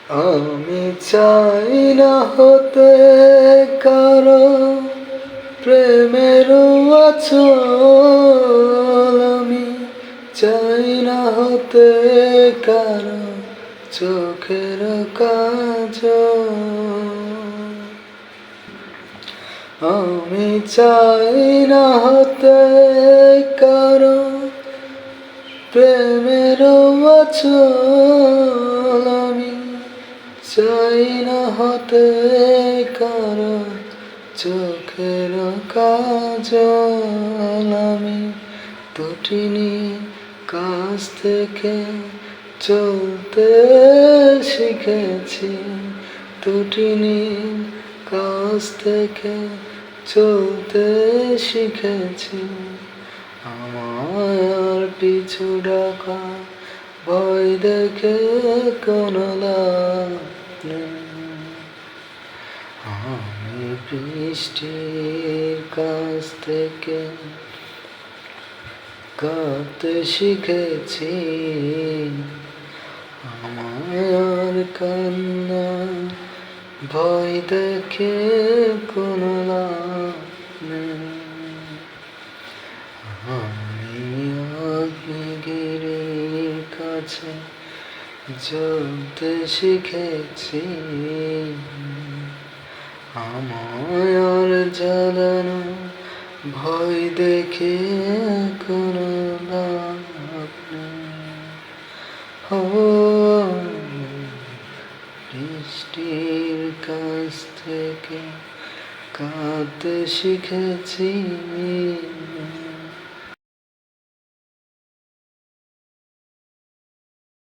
আমি চাই না হতে কারো প্রেমের আঁচল, আমি চাই না হতে কারো চোখের কাজল। আমি চাই না হতে কারো প্রেমের আঁচল, আমি চাই না হতে কারো চোখের কাজল। আমি দুটিনি কাছ থেকে চলতে শিখেছি, দুটিনি কাছ থেকে চলতে শিখেছি। আমার পিছু ডাকা ভয় দেখে কোনো লাভ নেই। আমি বৃষ্টির কাছ থেকে কাঁদতে শিখেছি, আমার কান্না ভয় দেখে কোনো লাভ নেই। আমি অগ্নিগিরির কাছে জ্বলতে শিখেছি, আমার জ্বালানো ভয় দেখে কোনো লাভ নেই। ও বৃষ্টির কাছ থেকে কাঁদতে শিখেছি।